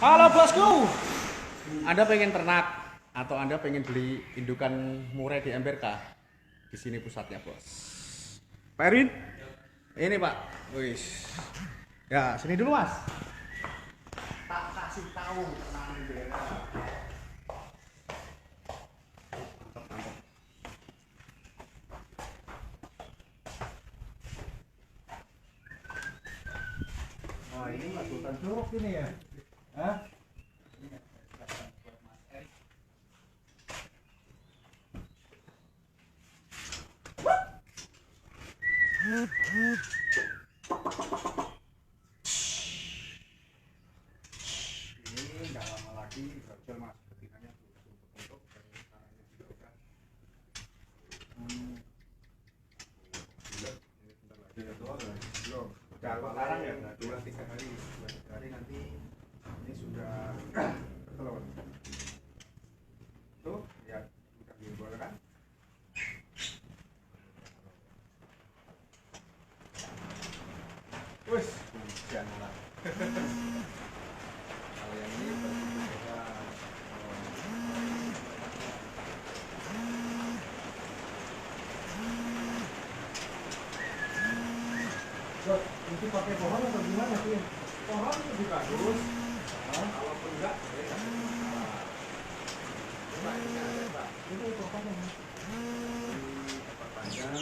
Halo bosku, Anda pengen ternak atau Anda pengen beli indukan murai di MBRK? Di sini pusatnya bos. Pak Erwin, ini Pak. Wis. Ya sini dulu mas. Tak kasih tahu tentang MBRK. Wah ini mas hutan curug ini ya. Hah? Ini nggak lama lagi berjual mas betinanya untuk dan caranya juga udah bulan ini bentar lagi ya tuh belum udah larang ya 2-3 hari 2-3 hari nanti ini sudah bertelur tuh lihat udah dijual kan. Wes, hujan lah. Kalau yang ini berbeda. Loh, itu pakai pohon atau gimana sih? Pohon lebih bagus. Kalaupun enggak, ya. Nah, ini ada Pak. Itu pohonnya. Tempat panjang.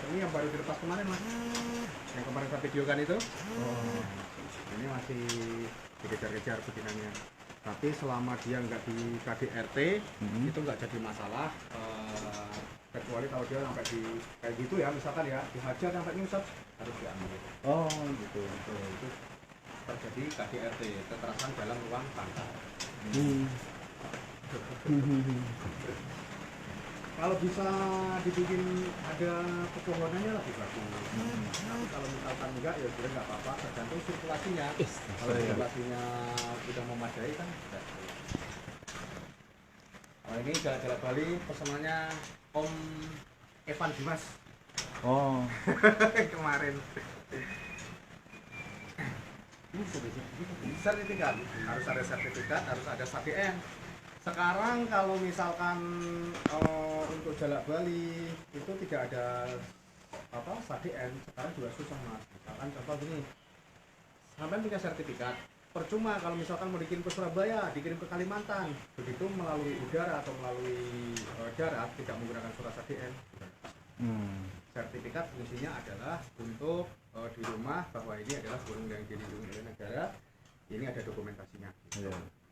Ini yang baru dilepas kemarin mas. Yang kemarin saya videokan itu. Ini masih dikejar-kejar betinanya. Tapi selama dia nggak di KDRT, itu nggak jadi masalah. Kecuali kalau dia sampai di kayak gitu ya, misalkan ya dihajar sampai nyusap harus diambil. Oh gitu. Itu terjadi KDRT, kekerasan dalam ruang tangga. Kalau bisa dibikin ada pepohonannya lebih bagus. Tapi kalau misalkan enggak ya sudah nggak apa-apa, tergantung sirkulasinya. Kalau sirkulasinya sudah memadai kan sudah. Nah, ini jalan-jalan Bali pesanannya Om Evan Dimas. Oh. Kemarin. Ini sertifikat, harus ada sertifikat, harus ada SADN. Sekarang kalau misalkan untuk Jalak Bali itu tidak ada SADN, sekarang juga susah mas. Misalkan contoh gini, sampai punya sertifikat, percuma kalau misalkan mau dikirim ke Surabaya, dikirim ke Kalimantan, begitu melalui udara atau melalui darat tidak menggunakan surat SADN. Sertifikat fungsinya adalah untuk di rumah bahwa ini adalah burung yang dilindungi oleh negara, ini ada dokumentasinya.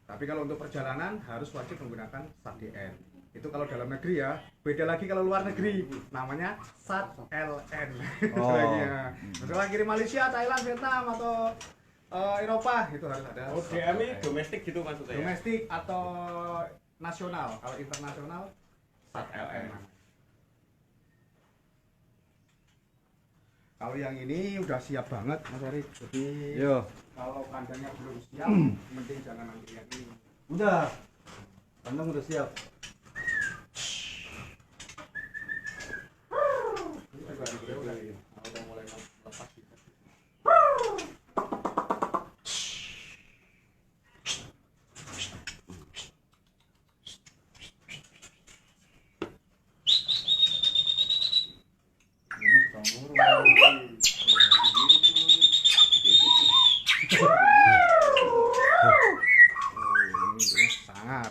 Tapi kalau untuk perjalanan harus wajib menggunakan SADN. Itu kalau dalam negeri ya, beda lagi kalau luar negeri, namanya SAT-LN. Misalnya kirim Malaysia, Thailand, Vietnam atau Eropa itu harus ada. Oh, DMI domestik gitu maksudnya. Domestik atau nasional. Kalau internasional SAT-LN. Kalau yang ini udah siap banget Mas Erik. Jadi kalau kandangnya belum siap, mending jangan ambil yang ini. Udah. Kandang udah siap. Ini juga udah mulai lepas gitu. Ini tukang burung. Sangar.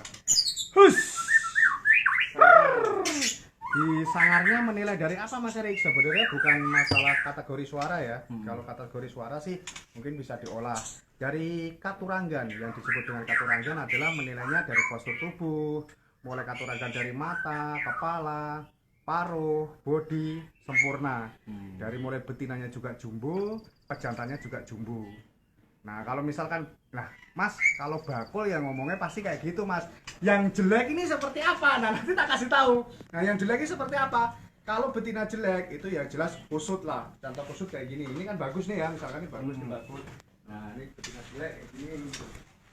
Di sangarnya menilai dari apa Mas Erik? Sebenarnya bukan masalah kategori suara ya. Kalau kategori suara sih mungkin bisa diolah. Dari katurangan, yang disebut dengan katurangan adalah menilainya dari postur tubuh, mulai katurangan dari mata, kepala, paruh, bodi, sempurna. Dari mulai betinanya juga jumbo, pejantannya juga jumbo. Nah kalau misalkan, mas kalau bakul yang ngomongnya pasti kayak gitu mas. Yang jelek ini seperti apa? Nah nanti tak kasih tahu. Nah yang jelek ini seperti apa? Kalau betina jelek itu ya jelas kusut lah. Contoh kusut kayak gini. Ini kan bagus nih ya, misalkan ini bagus nih bagus. Nah ini betina jelek kayak gini.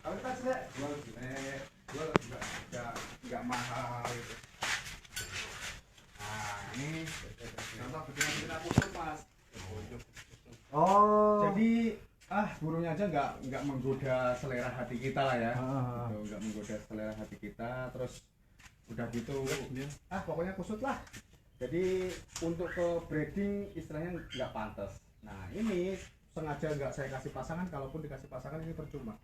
Kalau kita jelek, jual jelek, jual nggak mahal gitu. Nah ini contoh betina kusut mas. Oh. Jadi burungnya aja nggak menggoda selera hati kita lah ya. Ah. Gitu, nggak menggoda selera hati kita, terus udah gitu pokoknya kusut lah. Jadi untuk ke breeding istilahnya nggak pantas. Nah ini sengaja nggak saya kasih pasangan, kalaupun dikasih pasangan ini percuma.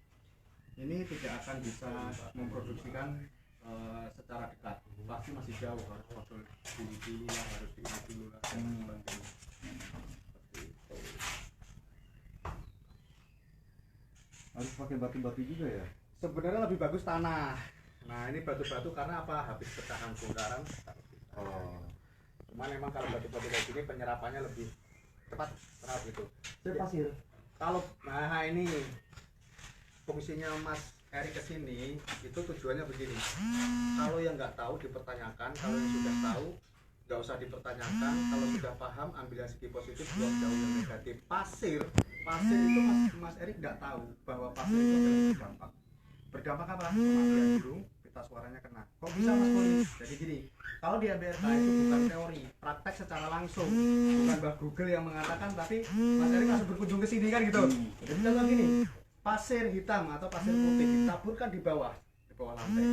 Ini tidak akan bisa memproduksikan secara dekat, pasti masih jauh, harus fosil dulu lah, harus diuji dulu lah dan sebagainya. Seperti itu. Harus pakai batu-batu juga ya? Sebenarnya lebih bagus tanah. Nah ini batu-batu karena apa? Habis pecahan bongkaran. Oh. Cuman memang kalau batu-batu kayak gini penyerapannya lebih cepat serap gitu. Saya pasir. Kalau nah ini fungsinya Mas Erik kesini itu tujuannya begini. Kalau yang nggak tahu dipertanyakan, kalau yang sudah tahu nggak usah dipertanyakan. Kalau sudah paham ambil yang segi positif, buang jauh yang negatif. Pasir itu Mas Erik nggak tahu bahwa pasir itu adalah berdampak. Berdampak apa? Kematian burung, pita suaranya kena. Kok bisa Mas Polis? Jadi gini, kalau di ABRK itu bukan teori, praktek secara langsung. Bukan Mbak Google yang mengatakan, tapi Mas Erik langsung berkunjung ke sini kan gitu. Jadi contoh gini, pasir hitam atau pasir putih ditaburkan di bawah lantai.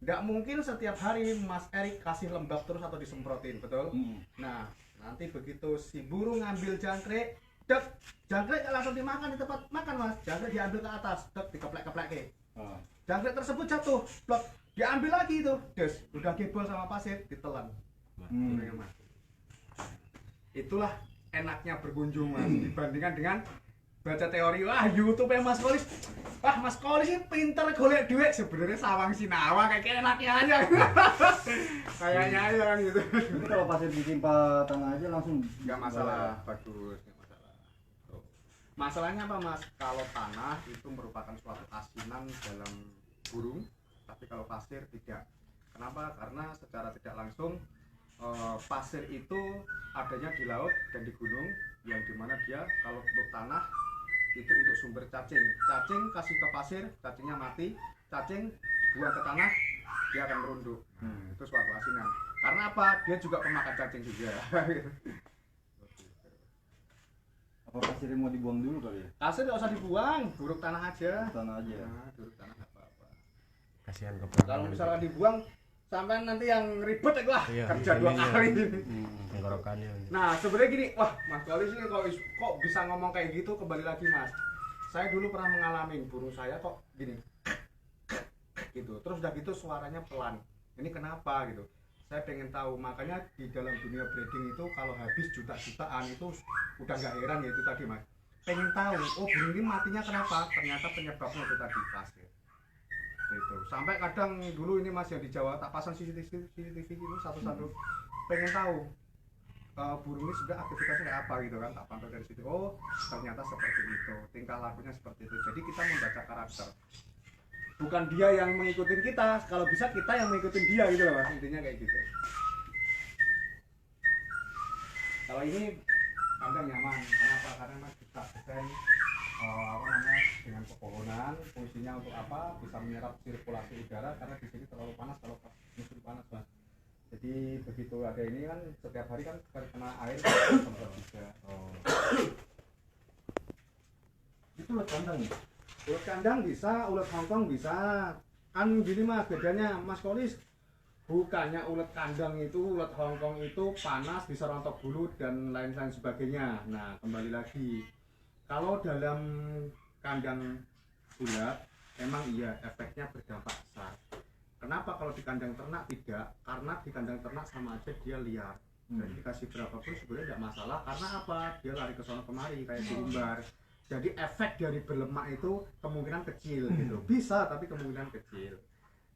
Nggak mungkin setiap hari Mas Erik kasih lembab terus atau disemprotin, betul? Nah, nanti begitu si burung ngambil jangkrik, jangkrik langsung dimakan di tempat makan Mas. Jangkrik diambil ke atas, dikeplek-keplek. Jangkrik tersebut jatuh, blok, diambil lagi itu, udah gebol sama pasir, ditelan. Mas. Itulah enaknya berkunjung Mas, dibandingkan dengan baca teori. Wah YouTube ya Mas Kolis, wah Mas Kolis ini pinter golek duit, sebenarnya sawang sinawa kayak enaknya aja. Kayaknya aja kan gitu. Ini kalau pasir ditimpa tanah aja langsung Nggak masalah, bagus, nggak masalah. Tuh. Masalahnya apa Mas? Kalau tanah itu merupakan suatu asinan dalam burung, tapi kalau pasir tidak. Kenapa? Karena secara tidak langsung pasir itu adanya di laut dan di gunung, yang dimana dia kalau untuk tanah itu untuk sumber cacing. Cacing kasih ke pasir, cacingnya mati. Cacing buang ke tanah, dia akan merunduk. Itu suatu asinan. Karena apa? Dia juga pemakan cacing juga. apa pasirnya mau dibuang dulu kali ya? Pasir nggak usah dibuang, buruk tanah aja. Tanah aja. Nah, buruk tanah nggak apa-apa. Kasihan Kalau misalkan dibuang, sampai nanti yang ribet ya lah, Iya, kerja dua ininya. kali. Tenggorokannya. Nah sebenarnya gini, wah Mas Kolis ini kok bisa ngomong kayak gitu, kembali lagi Mas. Saya dulu pernah mengalami burung saya kok gini, gitu. Terus udah gitu suaranya pelan. Ini kenapa gitu? Saya pengen tahu, makanya di dalam dunia breeding itu kalau habis juta-jutaan itu udah nggak heran ya itu tadi Mas. Pengen tahu, oh burung ini matinya kenapa? Ternyata penyebabnya itu tadi pasir. Gitu. Sampai kadang dulu ini Mas yang di Jawa tak pasang CCTV itu satu-satu, pengen tahu burung ini sudah aktivitasnya kayak apa gitu kan, tak pantau dari situ. Oh ternyata seperti itu, tingkah lakunya seperti itu. Jadi kita membaca karakter, bukan dia yang mengikuti kita, kalau bisa kita yang mengikuti dia gitu loh Mas, intinya kayak gitu. Kalau ini kandang nyaman, kenapa? Karena Mas kita desain apa namanya dengan pepohonan, fungsinya untuk apa? Bisa menyerap sirkulasi udara karena di sini terlalu panas kalau musim panas Mas. Jadi begitu ada ini kan setiap hari kan kena air semprot juga. Itu ulat kandang ya? Ulat kandang bisa, ulat Hongkong bisa. Kan gini Mas, bedanya Mas Kolis, bukannya ulat kandang itu, ulat Hongkong itu panas bisa rontok bulu dan lain-lain sebagainya. Nah kembali lagi, kalau dalam kandang ulat memang iya efeknya berdampak besar. Kenapa kalau di kandang ternak tidak? Karena di kandang ternak sama aja dia liar. Dan dikasih berapapun sebenarnya tidak masalah. Karena apa? Dia lari ke sana kemari kayak diumbar. Jadi efek dari berlemak itu kemungkinan kecil gitu. Bisa tapi kemungkinan kecil.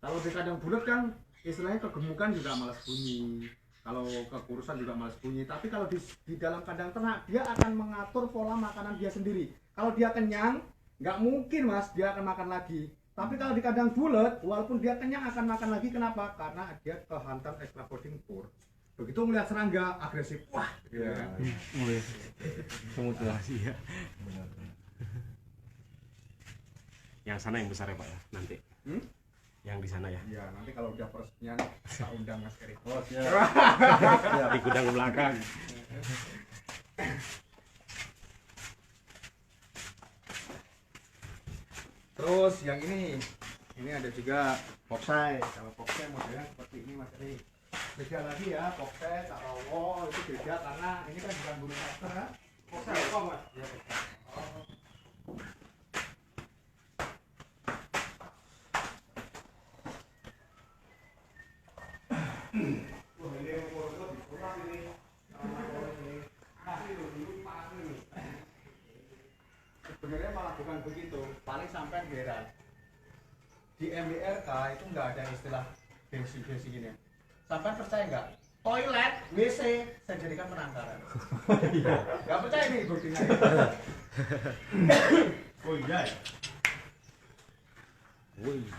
Kalau di kandang bulat kan istilahnya kegemukan juga malas bunyi. Kalau kekurusan juga malas bunyi. Tapi kalau di dalam kandang ternak dia akan mengatur pola makanan dia sendiri. Kalau dia kenyang, nggak mungkin Mas dia akan makan lagi. Tapi kalau di kandang bulat, walaupun dia kenyang akan makan lagi. Kenapa? Karena dia kehantam extra protein pur. Begitu melihat serangga agresif, wah, gitu kan. Iya. Yang sana yang besar ya Pak ya nanti. Yang di sana ya. Iya, nanti kalau udah peresmian kita undang Mas Erik. Oh siap. Di gudang belakang. Terus yang ini ada juga Foxeye. Kalau Foxeye modelnya seperti ini Mas Eri. Beda lagi ya, Foxeye, Cakarowo itu beda karena ini kan bukan burung master ya. Foxeye apa Mas? Ya, sebenarnya malah bukan begitu, paling sampai heran di MBRK itu nggak ada istilah basic gini. Sampai percaya nggak? Toilet, WC saya jadikan penangkaran. Nggak percaya nih buktinya. Oh iya. Ya? Wih.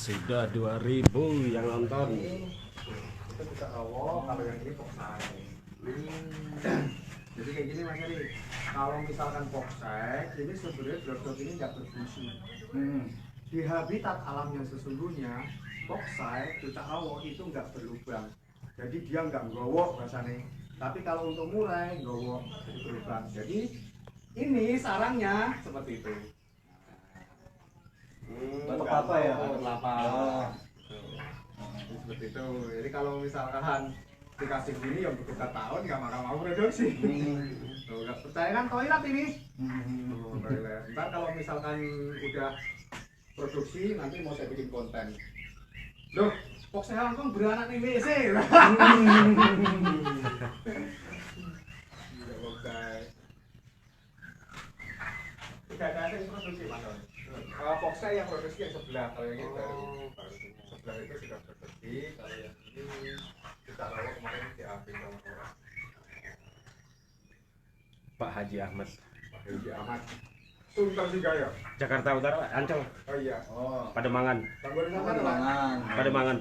Sudah 2000 yang nonton. Itu bisa rawo, kalau yang ini Foxeye. Jadi kayak gini Mas Eri, kalau misalkan Foxeye, ini sebenarnya drop ini nggak berfungsi. Di habitat alam yang sesungguhnya, Foxeye, cucak rawo itu nggak berlubang. Jadi dia nggak nggowo bahasanya. Tapi kalau untuk murai, nggowo, jadi berlubang. Jadi ini sarangnya seperti itu. Batok apa ya? Kelapa. Seperti itu. Jadi kalau misalkan dikasih gini yang butuh 4 tahun nggak mau produksi. Tuh nggak percaya kan toilet ini. Tuh, toilet. Ntar kalau misalkan udah produksi nanti mau saya bikin konten. Loh, kok saya langsung beranak nih WC? Tidak oke. Tidak ada yang produksi Mas. Foxeye yang produksi yang sebelah, kalau yang ini baru sebelah itu sudah produksi, kalau yang ini kita rawa kemarin diambil sama orang Pak Haji Ahmad. Pak Haji Ahmad Sunter juga ya? Jakarta Utara, Ancol. Oh iya. Oh. Pademangan. Tanggung di sana Pak? Pademangan.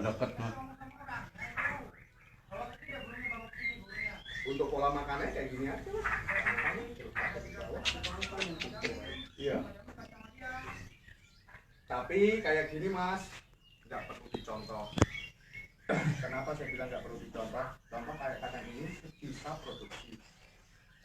Dekat. Untuk pola makannya kayak gini aja Mas. Iya. Tapi kayak gini Mas, nggak perlu dicontoh. Kenapa saya bilang nggak perlu dicontoh? Contoh kayak kacang ini bisa produksi.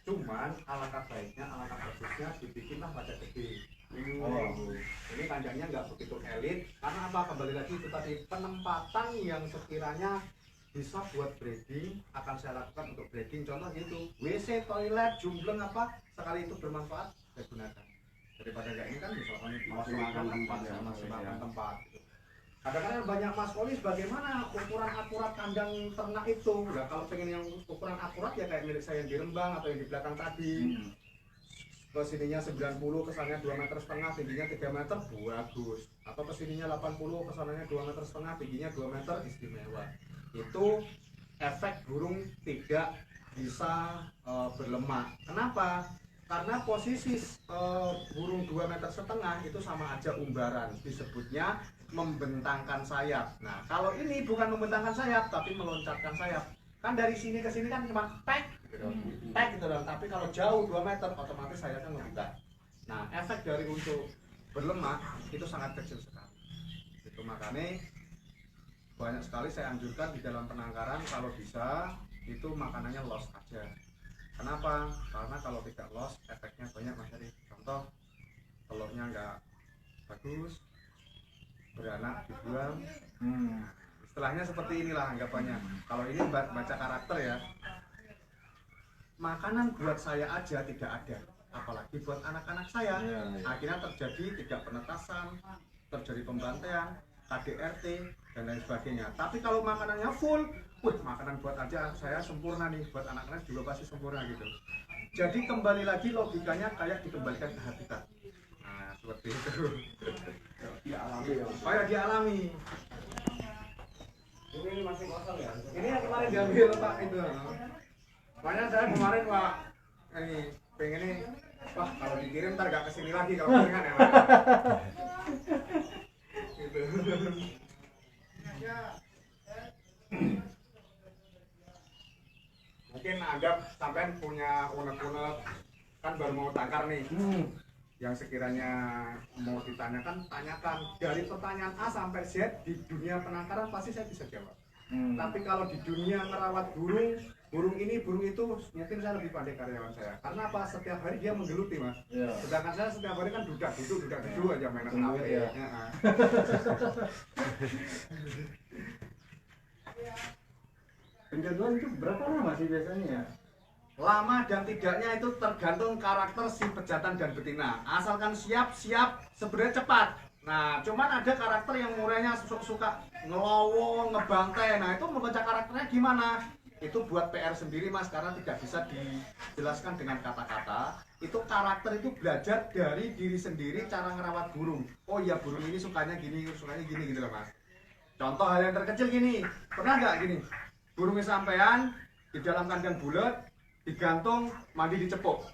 Cuman alangkah baiknya, alangkah bagusnya dibikinlah pada gede. Ini kandangnya nggak begitu elit. Karena apa? Kembali lagi itu tadi penempatan yang sekiranya bisa buat breeding akan saya lakukan untuk breeding. Contoh gitu, WC, toilet, jumbleng apa sekali itu bermanfaat saya gunakan. Daripada nggak ini kan misalkan maksimalkan tempat ya, maksimalkan tempat gitu. Kadang-kadang banyak Mas Polis bagaimana ukuran akurat kandang ternak itu. Nah, kalau pengen yang ukuran akurat ya kayak milik saya yang di Rembang atau yang di belakang tadi. Kesininya 90, kesannya 2,5 meter, tingginya 3 meter, bagus. Atau kesininya 80, kesannya 2,5 meter, tingginya 2 meter, istimewa. Itu efek burung tidak bisa berlemak. Kenapa? Karena posisi burung 2,5 meter itu sama aja umbaran, disebutnya membentangkan sayap. Nah, kalau ini bukan membentangkan sayap tapi meloncatkan sayap. Kan dari sini ke sini kan cuma tek gitu. Tek gitu dong. Tapi kalau jauh 2 meter otomatis sayapnya ngebuka. Nah, efek dari untuk berlemak itu sangat kecil sekali. Itu makanya banyak sekali saya anjurkan di dalam penangkaran kalau bisa itu makanannya los aja. Kenapa? Karena kalau tidak los efeknya banyak Mas Heri. Contoh telurnya nggak bagus, beranak dibuang. Istilahnya seperti inilah anggapannya. Kalau ini baca karakter ya. Makanan buat saya aja tidak ada, apalagi buat anak-anak saya. Akhirnya terjadi tidak penetasan, terjadi pembantaian, KDRT dan lain sebagainya. Tapi kalau makanannya full, makanan buat aja saya sempurna nih, buat anak-anak juga pasti sempurna gitu. Jadi kembali lagi logikanya kayak dikembalikan ke habitat. Nah, seperti itu. Dialami ya. Kayak dialami. Ini masih kosong ya? Ini yang kemarin diambil Pak itu. Makanya saya kemarin Pak ini pengen nih, wah kalau dikirim ntar gak kesini lagi kalau kirim kan ya. Gitu. Mungkin anggap sampean punya unek-unek kan baru mau tangkar nih. Yang sekiranya mau ditanyakan, tanyakan. Dari pertanyaan A sampai Z di dunia penangkaran pasti saya bisa jawab. Tapi kalau di dunia merawat burung burung ini, burung itu, mungkin saya lebih pandai karyawan saya. Karena apa? Setiap hari dia menggeluti, Mas. Iya. Sedangkan saya setiap hari kan dudak dudu aja mainan Tunggu HP. ya. Heeh. Penjaduan itu berapa lama sih biasanya ya? Lama dan tidaknya itu tergantung karakter si pejantan dan betina. Asalkan siap sebenarnya cepat. Nah, cuman ada karakter yang murahnya suka ngelowo, ngebantai. Nah, itu membaca karakternya gimana? Itu buat PR sendiri, Mas, karena tidak bisa dijelaskan dengan kata-kata. Itu karakter itu belajar dari diri sendiri cara ngerawat burung. Oh iya, burung ini sukanya gini gitu loh, Mas. Contoh hal yang terkecil gini. Pernah nggak gini? Burungnya sampean di dalam kandang bulat, digantung, mandi dicepuk.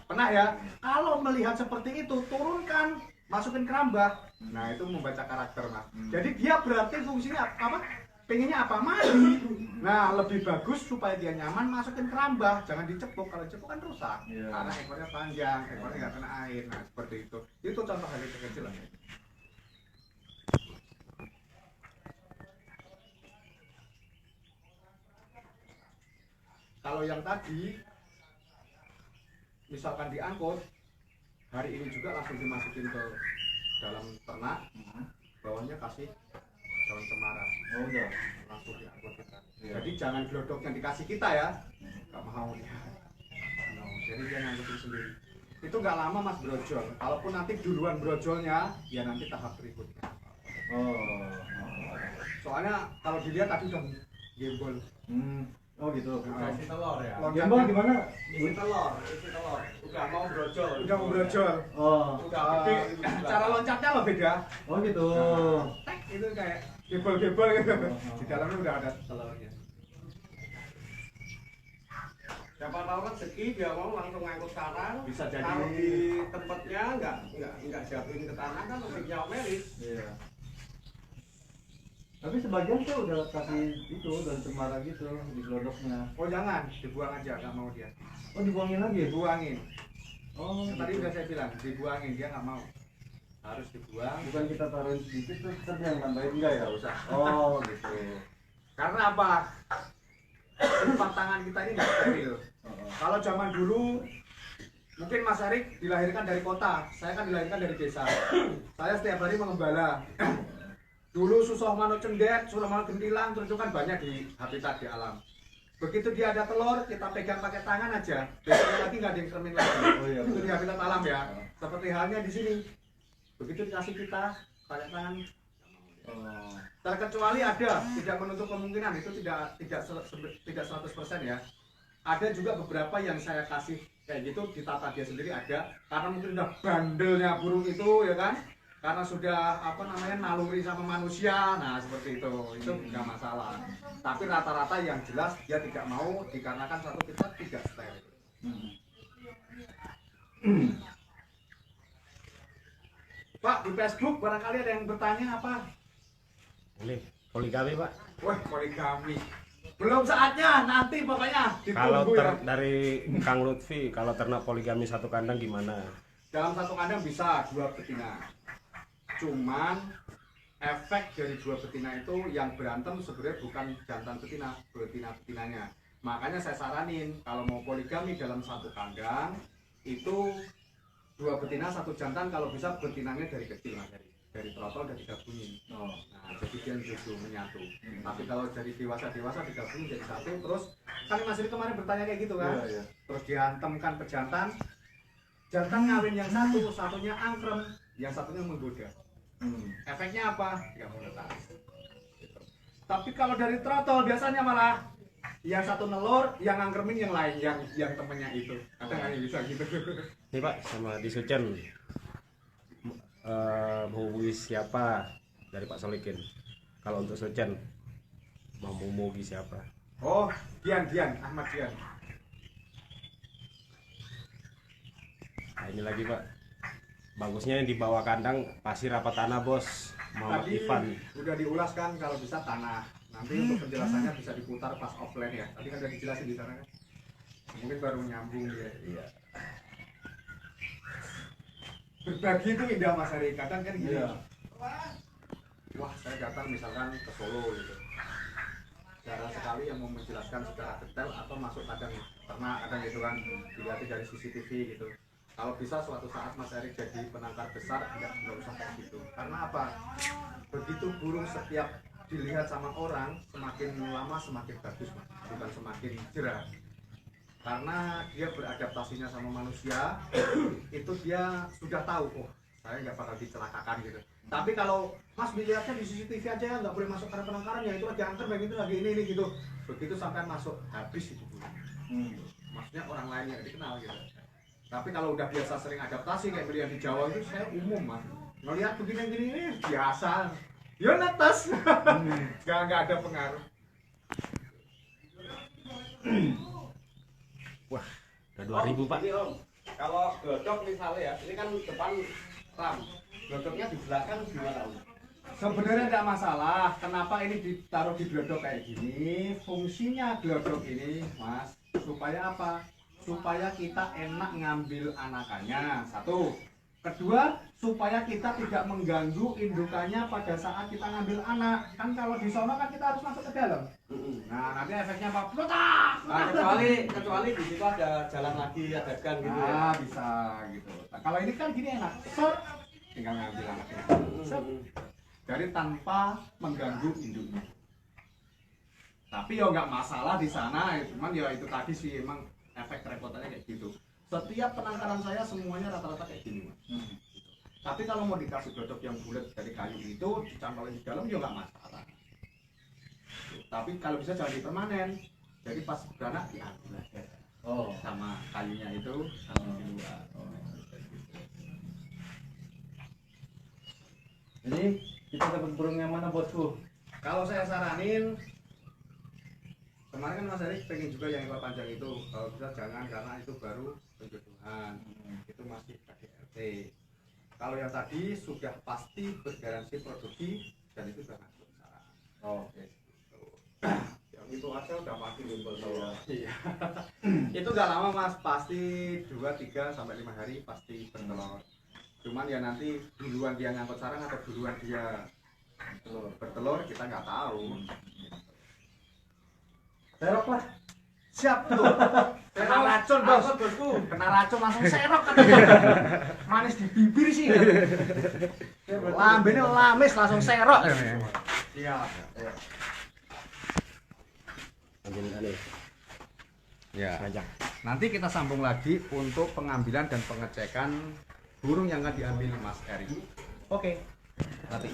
Pernah ya? Kalau melihat seperti itu, turunkan, masukin kerambah. Nah, itu membaca karakter, Mas. Jadi dia berarti fungsinya apa? Pengennya apa? Mandi. Nah, lebih bagus supaya dia nyaman masukin kerambah, jangan dicepuk. Kalau dicepuk kan rusak. Iya. Karena ekornya panjang, ekornya nggak kena air. Nah, seperti itu. Itu contoh hal yang kecil lah. Kalau yang tadi, misalkan diangkut, hari ini juga langsung dimasukin ke dalam ternak, bawahnya kasih daun cemara, Oh udah. langsung diangkut kita. Iya. Jadi jangan glodok yang dikasih kita ya, nggak mau dia. No. Jadi dia ngangkutin sendiri. Itu nggak lama Mas brojol. Kalaupun nanti duluan brojolnya, ya nanti tahap berikutnya. Oh. Soalnya kalau dilihat tadi udah gembol. Oh gitu. Kasih telur ya. Gembol gimana? Isi telur. Udah mau brojol. Udah mau brojol. Oh. Udah gede. Cara loncatnya lo beda. Oh gitu. Tek, itu kayak gebol-gebol gitu. Di dalamnya udah ada telurnya. Siapa tahu kan segi dia mau langsung ngangkut sarang. Bisa jadi. Kalau di tempatnya nggak jatuhin ke tanah kan lebih nyamelis. Iya. Tapi sebagian tuh udah kasih itu daun cemara gitu di glodoknya. Oh jangan, dibuang aja, nggak mau dia. Oh dibuangin lagi? Dibuangin. Oh. Yang tadi Gitu. udah saya bilang, dibuangin, dia nggak mau. Harus dibuang. Bukan kita taruhin sedikit terus ntar yang nambahin enggak ya? Nggak usah. Oh gitu. Karena apa? Sifat tangan kita ini nggak steril. Kalau zaman dulu, mungkin Mas Erik dilahirkan dari kota, saya kan dilahirkan dari desa. Saya setiap hari mengembala. Dulu susah mano cendet, susah mano gentilang, terus itu kan banyak di habitat di alam. Begitu dia ada telur, kita pegang pakai tangan aja. Besoknya lagi nggak ada yang cermin lagi. Oh, iya, Itu betul. di habitat alam ya. Seperti halnya di sini. Begitu dikasih kita pakai tangan. Oh. Terkecuali ada, tidak menutup kemungkinan itu tidak 100% ya. Ada juga beberapa yang saya kasih kayak gitu ditata dia sendiri ada, karena mungkin udah bandelnya burung itu ya kan. Karena sudah naluri sama manusia, nah seperti itu nggak masalah. Tapi rata-rata yang jelas dia tidak mau dikarenakan satu kita tidak steril. Pak, di Facebook barangkali ada yang bertanya apa? Boleh. Poligami, Pak. Wah, poligami. Belum saatnya, nanti pokoknya Kalau ditunggu ya. dari Kang Lutfi, kalau ternak poligami satu kandang gimana? Dalam satu kandang bisa 2 betina. Cuman efek dari 2 betina itu yang berantem sebenarnya bukan jantan betina-betinanya. Makanya saya saranin kalau mau poligami dalam satu kandang itu 2 betina 1 jantan, kalau bisa betinanya dari kecil Mas, dari trotol udah digabungin. Oh. Nah, jadi dia justru menyatu. Tapi kalau dari dewasa digabungin jadi satu, terus kan Mas Iri kemarin bertanya kayak gitu kan? Iya, iya. Terus dihantamkan pejantan, jantan ngawin yang satu, satunya angkrem, yang satunya menggoda. Efeknya apa? Nggak mau netas. Gitu. Tapi kalau dari trotol biasanya malah yang satu nelur, yang angkremin yang lain, yang temennya itu. Kadang nggak bisa gitu. Nih Pak, sama di Sucen menghubungi siapa dari Pak Solikin? Kalau untuk Sucen mau menghubungi siapa? Oh, Dian, Ahmad Dian. Nah ini lagi Pak, bagusnya yang di bawah kandang pasir apa tanah bos? Muhammad Tadi Ivan. udah diulas kan kalau bisa tanah. Nanti untuk penjelasannya bisa diputar pas offline ya. Tadi kan udah dijelasin di sana kan. Mungkin baru nyambung ya. Iya. Berbagi itu indah Mas Ari. Kadang kan gini. Iya. Wah, saya datang misalkan ke Solo gitu. jarang sekali yang mau menjelaskan secara detail atau masuk kadang ternak kadang gitu kan dilihat dari CCTV gitu. Kalau bisa suatu saat Mas Erik jadi penangkar besar nggak usah kayak gitu. Karena apa? Begitu burung setiap dilihat sama orang semakin lama semakin bagus Mas, bukan semakin jerah. Karena dia beradaptasinya sama manusia itu dia sudah tahu oh saya nggak bakal dicelakakan gitu. Tapi kalau Mas melihatnya di CCTV aja nggak boleh masuk karena penangkaran ya itu lagi angker baik itu lagi ini gitu. Begitu sampai masuk habis itu burung. Maksudnya orang lain yang dikenal gitu. Tapi kalau udah biasa sering adaptasi kayak beliau di Jawa itu saya umum Mas. Ngelihat begini-gini ini biasa. Ya netes. Nggak ada pengaruh. Wah, udah 2000 Pak. Ini Om, kalau glodok misalnya ya, ini kan depan ram, glodoknya di belakang gimana Om? Sebenarnya tidak masalah. Kenapa ini ditaruh di glodok kayak gini? Fungsinya glodok ini, Mas, supaya apa? Supaya kita enak ngambil anakannya. Satu. Kedua, supaya kita tidak mengganggu indukannya pada saat kita ngambil anak. Kan kalau di sono kan kita harus masuk ke dalam. Nah, nanti efeknya apa? Plotak! Nah, kecuali di situ ada jalan lagi, ada gang gitu ya. Nah, bisa gitu. Nah, kalau ini kan gini enak. Set, tinggal ngambil anaknya. Set. Jadi tanpa mengganggu induknya. Tapi ya nggak masalah di sana, cuman ya itu tadi sih emang efek repotannya kayak gitu. Setiap penangkaran saya semuanya rata-rata kayak gini Mas. Tapi kalau mau dikasih glodok yang bulat dari kayu itu dicantolin di dalam ya nggak masalah. Tapi kalau bisa jangan dipermanen. Jadi pas beranak diambil aja. Oh. Sama kayunya itu sama di luar. Jadi kita dapat burung yang mana bosku? Kalau saya saranin kemarin kan Mas Erik pengen juga yang ekor panjang itu. Kalau bisa jangan karena itu baru penjodohan. Itu masih KDRT. Kalau yang tadi sudah pasti bergaransi produksi dan itu sudah masuk saran. Oke. Yang itu aja udah mati limbel Iya. Itu nggak lama Mas, pasti 2, 3 sampai 5 hari pasti bertelur. Cuman ya nanti duluan dia ngangkut sarang atau duluan dia bertelur kita nggak tahu. Serok lah. Siap tuh. Kena racun bos. Bosku. Kena racun langsung serok kan. Manis di bibir sih. Lambene lamis langsung serok. Iya. Lanjut nih. Ya. Ngajak. Nanti kita sambung lagi untuk pengambilan dan pengecekan burung yang akan diambil Mas Erik. Oke. Nanti.